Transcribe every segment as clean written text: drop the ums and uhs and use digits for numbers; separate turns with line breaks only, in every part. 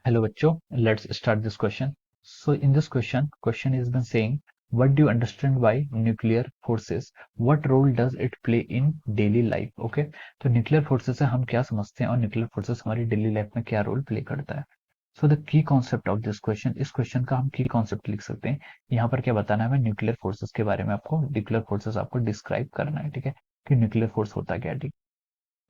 Hello बच्चों, let's start this question. So in this question is been saying, what do you understand by nuclear forces? What role does it play in daily life? Okay, तो nuclear forces से हम क्या समझते हैं और nuclear forces हमारी daily life में क्या रोल प्ले करता है? So the key concept of this question, इस क्वेश्चन का हम की कॉन्सेप्ट लिख सकते हैं। यहाँ पर क्या बताना है हमें न्यूक्लियर फोर्सेस के बारे में, आपको न्यूक्लियर फोर्सेस आपको डिस्क्राइब करना है, ठीक है, कि न्यूक्लियर फोर्स होता क्या है, ठीक।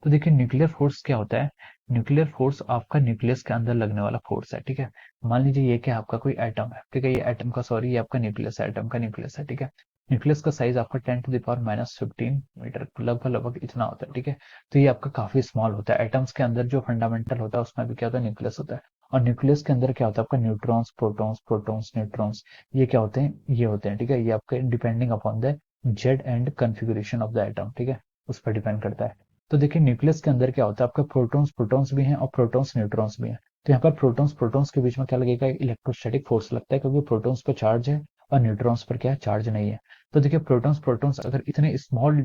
तो देखिए न्यूक्लियर फोर्स क्या होता है। न्यूक्लियर फोर्स आपका न्यूक्लियस के अंदर लगने वाला फोर्स है, ठीक है। मान लीजिए ये क्या आपका कोई एटम है, ठीक है, ये एटम का सॉरी ये आपका न्यूक्लियस है, एटम का न्यूक्लियस है, ठीक है। न्यूक्लियस का साइज आपका 10⁻⁻15 मीटर लगभग इतना होता है, ठीक है। तो ये आपका काफी स्मॉल होता है। एटम्स के अंदर जो फंडामेंटल होता है उसमें भी क्या होता है, न्यूक्लियस होता है। और न्यूक्लियस के अंदर क्या होता है आपका न्यूट्रॉन्स, प्रोटॉन्स, प्रोटॉन्स, न्यूट्रॉन्स, ये क्या होते हैं, ये होते हैं, ठीक है। ये आपके depending upon the Z and configuration of the atom, ठीक है, उस पर डिपेंड करता है। तो देखिए न्यूक्लियस के अंदर क्या होता है आपका प्रोटॉन्स, प्रोटॉन्स भी हैं और प्रोटॉन्स, न्यूट्रॉन्स भी हैं। तो यहाँ पर प्रोटॉन्स, प्रोटॉन्स के बीच में क्या लगेगा, इलेक्ट्रोस्टैटिक फोर्स लगता है, क्योंकि प्रोटॉन्स पर चार्ज है और न्यूट्रॉन्स पर क्या है, चार्ज नहीं है। तो देखिए प्रोटॉन्स, प्रोटॉन्स अगर इतने स्मॉल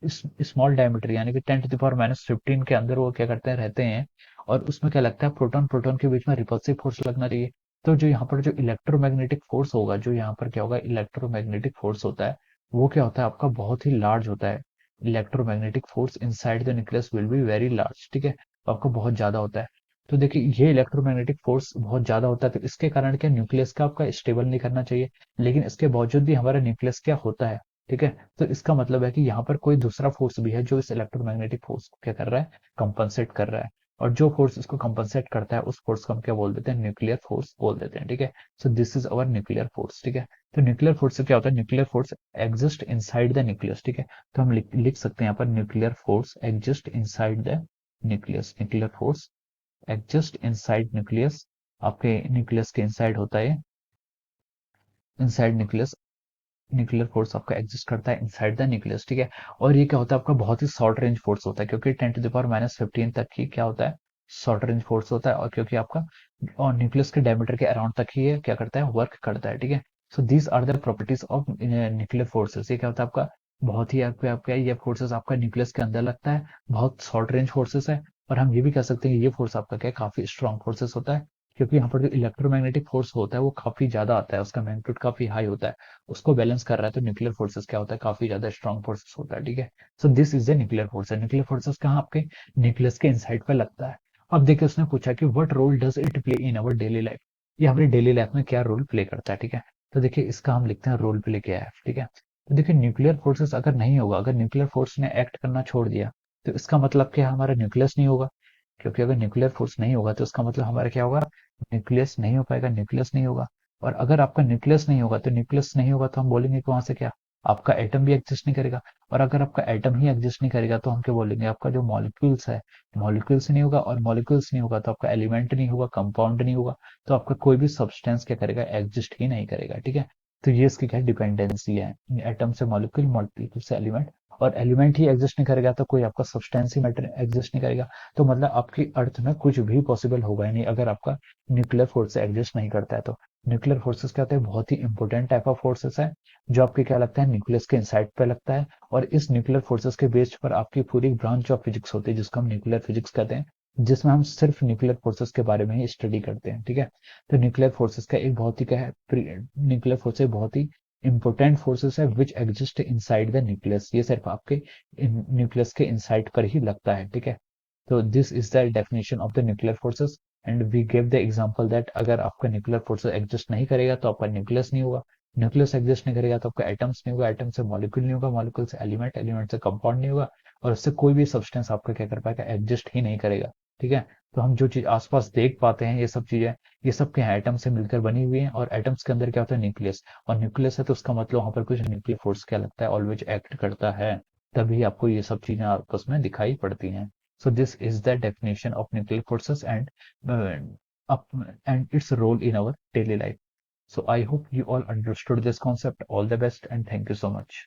स्मॉल डायमीटर यानी कि 10⁻⁻15 के अंदर वो क्या करते हैं, रहते हैं, और उसमें क्या लगता है, प्रोटॉन प्रोटॉन के बीच में रिपल्सिव फोर्स लगना चाहिए। तो जो यहाँ पर जो इलेक्ट्रोमैग्नेटिक फोर्स होगा, जो यहाँ पर क्या होगा, इलेक्ट्रोमैग्नेटिक फोर्स होता है, वो क्या होता है आपका बहुत ही लार्ज होता है। Electromagnetic force inside the nucleus will be very large, ठीक है, आपको बहुत ज्यादा होता है। तो देखिए ये इलेक्ट्रोमैग्नेटिक फोर्स बहुत ज्यादा होता है, तो इसके कारण क्या न्यूक्लियस का आपका स्टेबल नहीं करना चाहिए। लेकिन इसके बावजूद भी हमारा न्यूक्लियस क्या होता है, ठीक है। तो इसका मतलब है कि यहाँ पर कोई दूसरा फोर्स भी है जो इस इलेक्ट्रोमैग्नेटिक फोर्स को क्या कर रहा है, कंपनसेट कर रहा है। और जो फोर्स इसको कंपनसेट करता है उस फोर्स को हम क्या बोल देते हैं, न्यूक्लियर फोर्स बोल देते हैं, ठीक है। So this is our nuclear force, ठीक है। तो न्यूक्लियर फोर्स से क्या होता है, nuclear force exist inside the nucleus, ठीक है। तो हम लिख सकते हैं यहाँ पर nuclear force exist inside the nucleus, nuclear force exist inside nucleus, आपके न्यूक्लियस के इनसाइड होता है, इनसाइड न्यूक्लियस। न्यूक्लियर फोर्स आपका एग्जिस्ट करता है इनसाइड द न्यूक्लियस, ठीक है। और ये क्या होता है आपका बहुत ही शॉर्ट रेंज फोर्स होता है, क्योंकि 10⁻⁻15 तक ही क्या होता है, शॉर्ट रेंज फोर्स होता है, और क्योंकि आपका और न्यूक्लियस के डायमीटर के अराउंड तक ही ये क्या करता है, वर्क करता है, ठीक है। So these are the properties of nuclear forces. ये क्या होता है आपका बहुत ही आपका आपका ये फोर्सेस आपका न्यूक्लियस के अंदर लगता है, बहुत शॉर्ट रेंज फोर्सेस है। और हम ये भी कह सकते हैं कि ये फोर्स आपका क्या है, काफी स्ट्रॉन्ग फोर्सेस होता है, क्योंकि यहाँ पर जो इलेक्ट्रोमैग्नेटिक फोर्स होता है वो काफी ज्यादा आता है, उसका मैग्नीट्यूड काफी हाई होता है, उसको बैलेंस कर रहा है। तो न्यूक्लियर फोर्सेस क्या होता है, काफी ज्यादा स्ट्रॉन्ग फोर्सेस होता है, ठीक है। So this is the nuclear force. Nuclear forces कहाँ आपके न्यूक्लियस के इनसाइड पे लगता है। अब देखिए उसने पूछा कि what role does it play in our daily life, ये हमारी डेली लाइफ में क्या रोल प्ले करता है, ठीक है। तो देखिए इसका हम लिखते हैं रोल प्ले क्या है, ठीक है। तो देखिए न्यूक्लियर फोर्सेस अगर नहीं होगा, अगर न्यूक्लियर फोर्स ने एक्ट करना छोड़ दिया, तो इसका मतलब क्या है, हमारा न्यूक्लियस नहीं होगा। क्योंकि अगर न्यूक्लियर फोर्स नहीं होगा तो उसका मतलब हमारा क्या होगा, न्यूक्लियस नहीं हो पाएगा, न्यूक्लियस नहीं होगा। और अगर आपका न्यूक्लियस नहीं होगा तो न्यूक्लियस नहीं होगा तो हम बोलेंगे कि वहां से क्या, आपका एटम भी एग्जिस्ट नहीं करेगा। और अगर आपका एटम ही एग्जिस्ट नहीं करेगा तो हम क्या बोलेंगे, आपका जो मॉलिक्यूल्स है, मॉलिक्यूल्स नहीं होगा, और मॉलिक्यूल्स नहीं होगा तो आपका एलिमेंट नहीं होगा, कंपाउंड नहीं होगा। तो आपका कोई भी सब्सटेंस क्या करेगा, एग्जिस्ट ही नहीं करेगा, ठीक है। तो ये इसकी क्या डिपेंडेंसी है, एटम से मॉलिक्यूल, मॉलिक्यूल से एलिमेंट। और एलिमेंट ही एग्जिस्ट नहीं करेगा तो कोई आपका सब्सटेंस ही मैटर एग्जिस्ट नहीं करेगा। तो मतलब आपकी अर्थ में कुछ भी पॉसिबल होगा ही नहीं अगर आपका न्यूक्लियर फोर्स एग्जिस्ट नहीं करता है तो। न्यूक्लियर फोर्सेस क्या होते हैं, बहुत ही इंपॉर्टेंट टाइप ऑफ फोर्सेस है, जो आपके क्या लगता है, न्यूक्लियस के इनसाइड पे लगता है। और इस न्यूक्लियर फोर्सेस के बेस पर आपकी पूरी ब्रांच ऑफ फिजिक्स होती है, जिसको हम न्यूक्लियर फिजिक्स कहते हैं, जिसमें हम सिर्फ न्यूक्लियर फोर्सेस के बारे में ही स्टडी करते हैं, ठीक है। तो न्यूक्लियर फोर्सेस का एक बहुत ही क्या है, न्यूक्लियर फोर्सेस बहुत ही इंपॉर्टेंट फोर्सेस है which exist inside the nucleus, ये सिर्फ आपके न्यूक्लियस के इनसाइड पर ही लगता है, ठीक है। तो this is the definition of the nuclear forces. And we give the example that अगर आपका न्यूक्लियर फोर्सेस एग्जिस्ट नहीं करेगा तो आपका न्यूक्लियस नहीं होगा, न्यूक्लियस एग्जिस्ट नहीं करेगा तो आपका एटम्स नहीं होगा, एटम से मॉलिक्यूल नहीं होगा, मॉलिक्यूल से एलिमेंट, एलिमेंट से कंपाउंड नहीं होगा, और उससे कोई भी सब्सटेंस आपका क्या कर पाएगा, एग्जिस्ट ही नहीं करेगा, ठीक है। तो हम जो चीज आसपास देख पाते हैं, ये सब चीजें, ये सब क्या है, एटम से मिलकर बनी हुई है, और एटम्स के अंदर क्या होता है, न्यूक्लियस। और न्यूक्लियस है तो उसका मतलब वहां पर कुछ न्यूक्लियर फोर्स क्या लगता है, ऑलवेज एक्ट करता है, तभी आपको ये सब चीजें आपस में दिखाई पड़ती हैं। So this is the definition of nuclear forces and its role in our daily life. So I hope you all understood this concept. All the best and thank you so much.